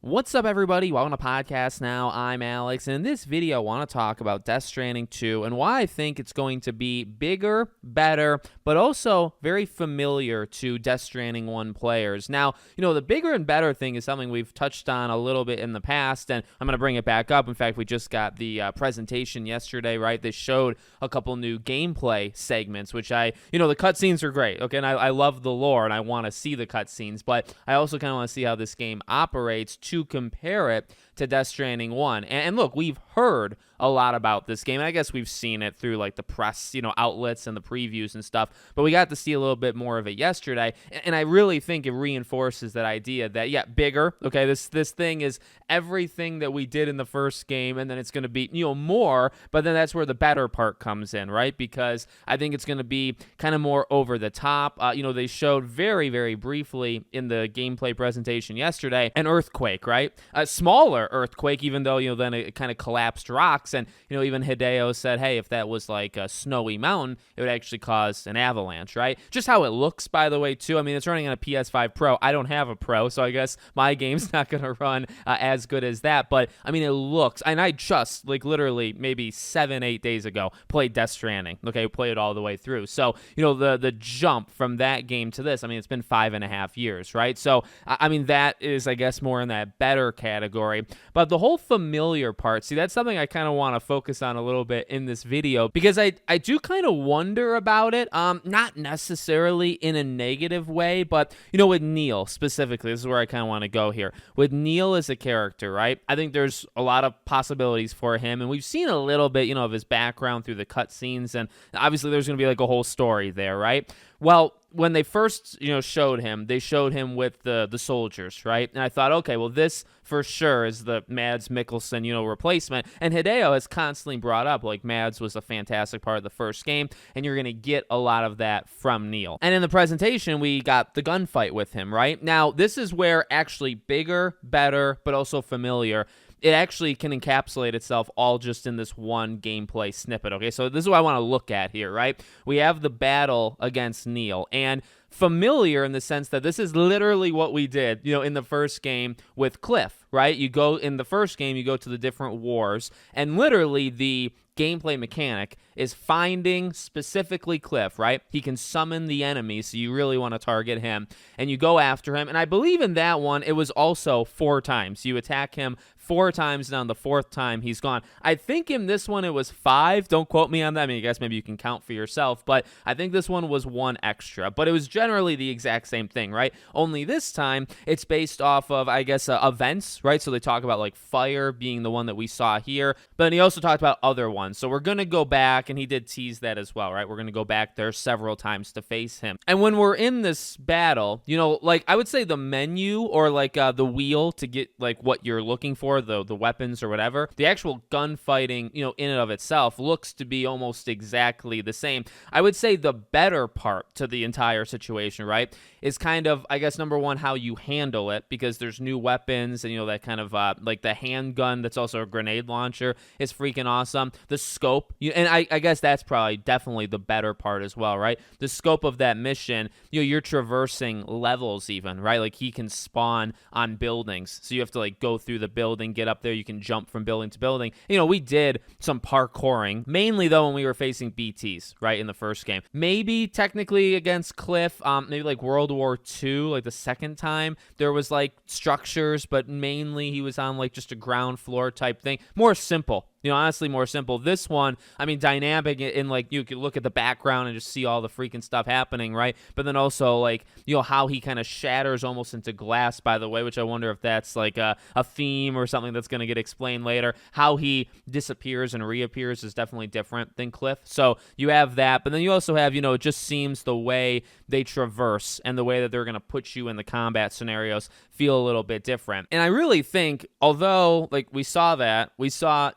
What's up, everybody? Welcome to Podcast Now. I'm Alex, and in this video, I want to talk about Death Stranding 2 and why I think it's going to be bigger, better, but also very familiar to Death Stranding 1 players. Now, the bigger and better thing is something we've touched on a little bit in the past, and I'm going to bring it back up. In fact, we just got the presentation yesterday, right? They showed a couple new gameplay segments, which the cutscenes are great, okay? And I love the lore, and I want to see the cutscenes, but I also kind of want to see how this game operates to compare it to Death Stranding 1. And look, we've heard a lot about this game. I guess we've seen it through like the press, outlets and the previews and stuff, but we got to see a little bit more of it yesterday. And I really think it reinforces that idea that, yeah, bigger. Okay, this thing is everything that we did in the first game, and then it's going to be, more, but then that's where the better part comes in, right? Because I think it's going to be kind of more over the top. They showed very, very briefly in the gameplay presentation yesterday an earthquake, right? A smaller earthquake, even though, then it kind of collapsed rocks. And, even Hideo said, hey, if that was like a snowy mountain, it would actually cause an avalanche, right? Just how it looks, by the way, too. I mean, it's running on a PS5 Pro. I don't have a Pro, so I guess my game's not going to run as good as that. But, I mean, it looks, and I just, literally maybe 7-8 days ago, played Death Stranding. Okay, played it all the way through. So, the jump from that game to this, I mean, it's been 5.5 years, right? So, I mean, that is, I guess, more in that better category. But the whole familiar part, see, that's something I kind of want to focus on a little bit in this video, because I do kind of wonder about it, not necessarily in a negative way, but, with Neil specifically, this is where I kind of want to go here. With Neil as a character, right, I think there's a lot of possibilities for him, and we've seen a little bit, of his background through the cutscenes, and obviously there's going to be like a whole story there, right? Well, when they first, showed him, they showed him with the soldiers, right? And I thought, okay, well, this for sure is the Mads Mikkelsen, replacement. And Hideo has constantly brought up, like, Mads was a fantastic part of the first game, and you're going to get a lot of that from Neil. And in the presentation, we got the gunfight with him, right? Now, this is where actually bigger, better, but also familiar, it actually can encapsulate itself all just in this one gameplay snippet, okay? So this is what I want to look at here, right? We have the battle against Neil, and familiar in the sense that this is literally what we did, in the first game with Cliff, right? In the first game, you go to the different wars, and literally the gameplay mechanic is finding specifically Cliff, right? He can summon the enemy, so you really want to target him, and you go after him. And I believe in that one, it was also 4 times. You attack him 4 times, and on the 4th time, he's gone. I think in this one, it was 5. Don't quote me on that. I mean, I guess maybe you can count for yourself, but I think this one was 1 extra. But it was generally the exact same thing, right? Only this time, it's based off of, I guess, events, right? So they talk about, like, fire being the one that we saw here, but then he also talked about other ones. So we're going to go back, and he did tease that as well, right? We're going to go back there several times to face him. And when we're in this battle, like, I would say the menu or, like, the wheel to get, like, what you're looking for, the weapons or whatever, the actual gunfighting, in and of itself looks to be almost exactly the same. I would say the better part to the entire situation, right, is kind of, I guess, number one, how you handle it, because there's new weapons, and, that kind of, like the handgun that's also a grenade launcher is freaking awesome. The scope, and I guess that's probably definitely the better part as well, right? The scope of that mission, you're traversing levels even, right? Like he can spawn on buildings, so you have to like go through the building, get up there, you can jump from building to building. We did some parkouring, mainly though when we were facing BTs, right, in the first game. Maybe technically against Cliff, maybe like World War II, like the second time, there was like structures, but mainly he was on like just a ground floor type thing. More simple. Honestly, more simple. This one, I mean, dynamic in like you could look at the background and just see all the freaking stuff happening, right? But then also like, how he kind of shatters almost into glass, by the way, which I wonder if that's like a theme or something that's going to get explained later. How he disappears and reappears is definitely different than Cliff. So you have that, but then you also have, it just seems the way they traverse and the way that they're going to put you in the combat scenarios feel a little bit different. And I really think, although like we saw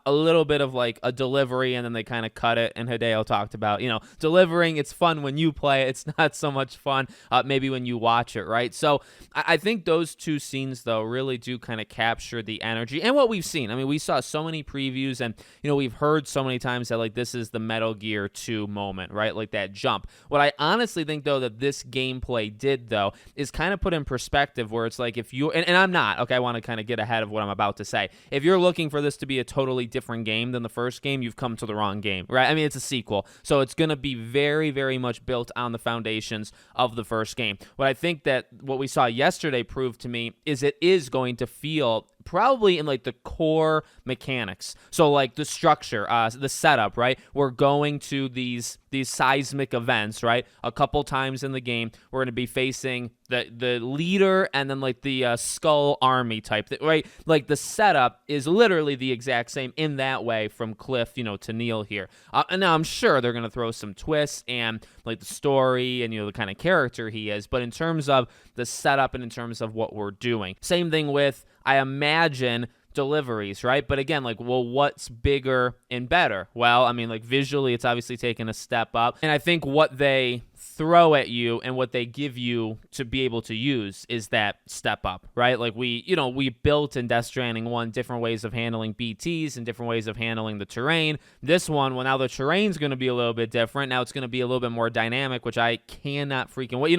a little little bit of like a delivery, and then they kind of cut it. And Hideo talked about, delivering, it's fun when you play it. It's not so much fun maybe when you watch it, right? So I think those two scenes, though, really do kind of capture the energy and what we've seen. I mean, we saw so many previews, and, we've heard so many times that, like, this is the Metal Gear 2 moment, right? Like that jump. What I honestly think, though, that this gameplay did, though, is kind of put in perspective where it's like if you, and I'm not, okay, I want to kind of get ahead of what I'm about to say. If you're looking for this to be a totally different game than the first game, you've come to the wrong game, right? I mean, it's a sequel, so it's going to be very, very much built on the foundations of the first game. What I think that what we saw yesterday proved to me is it is going to feel probably in like the core mechanics. So like the structure, the setup, right? We're going to these seismic events, right? A couple times in the game, we're going to be facing the leader and then like the skull army type, right? Like the setup is literally the exact same in that way from Cliff, to Neil here. And now I'm sure they're going to throw some twists and like the story and, the kind of character he is. But in terms of the setup and in terms of what we're doing, same thing with, I imagine, deliveries, right? But again, like, well, what's bigger and better? Well, I mean, like, visually, it's obviously taken a step up. And I think what they throw at you and what they give you to be able to use is that step up, right? Like we built in Death Stranding 1 different ways of handling BTs and different ways of handling the terrain. This one, well, now the terrain's going to be a little bit different. Now it's going to be a little bit more dynamic, which I cannot freaking wait.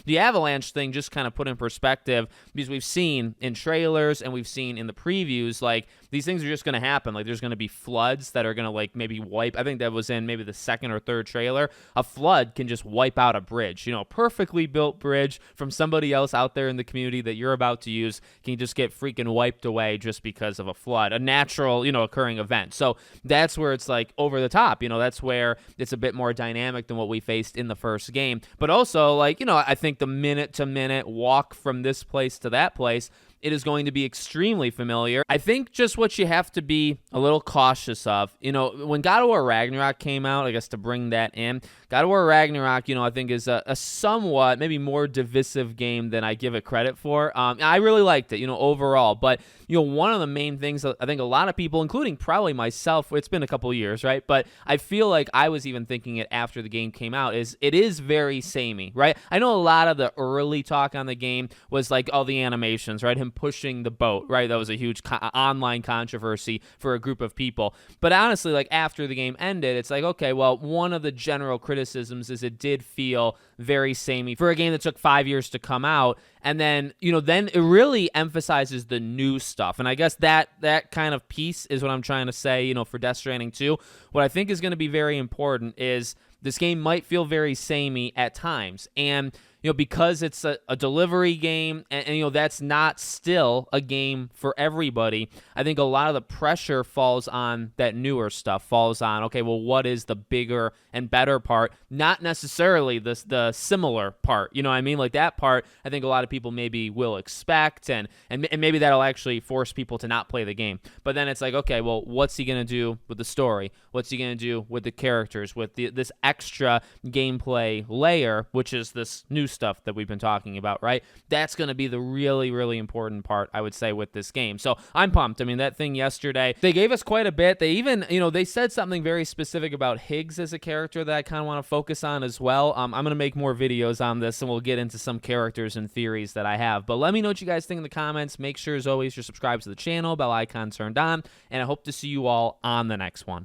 The avalanche thing just kind of put in perspective because we've seen in trailers and we've seen in the previews, like, these things are just going to happen. Like, there's going to be floods that are going to, like, maybe wipe. I think that was in maybe the second or third trailer. A flood can just wipe out a bridge. Perfectly built bridge from somebody else out there in the community that you're about to use can just get freaking wiped away just because of a flood, a natural, occurring event. So that's where it's, like, over the top. That's where it's a bit more dynamic than what we faced in the first game. But also, like, I think the minute-to-minute walk from this place to that place, it is going to be extremely familiar. I think just what you have to be a little cautious of, when God of War Ragnarok came out, I guess to bring that in, God of War Ragnarok, I think is a somewhat, maybe more divisive game than I give it credit for. I really liked it, overall. But, one of the main things I think a lot of people, including probably myself, it's been a couple years, right? But I feel like I was even thinking it after the game came out, is it is very samey, right? I know a lot of the early talk on the game was like all the animations, right? Him pushing the boat, right? That was a huge online controversy for a group of people. But honestly, like after the game ended, it's like, okay, well, one of the general criticisms is it did feel very samey for a game that took 5 years to come out. And then, then it really emphasizes the new stuff. And I guess that kind of piece is what I'm trying to say, for Death Stranding 2. What I think is going to be very important is this game might feel very samey at times. And, because it's a delivery game and, that's not still a game for everybody, I think a lot of the pressure falls on that newer stuff, falls on, okay, well, what is the bigger and better part? Not necessarily the similar part, you know what I mean? Like that part, I think a lot of people maybe will expect, and maybe that'll actually force people to not play the game. But then it's like, okay, well, what's he going to do with the story? What's he going to do with the characters, with this extra gameplay layer, which is this new stuff that we've been talking about, right? That's going to be the really, really important part, I would say, with this game. So I'm pumped. I mean, that thing yesterday, they gave us quite a bit. They even, they said something very specific about Higgs as a character that I kind of want to focus on as well. I'm going to make more videos on this, and we'll get into some characters and theories that I have. But let me know what you guys think in the comments. Make sure, as always, you're subscribed to the channel, bell icon turned on, and I hope to see you all on the next one.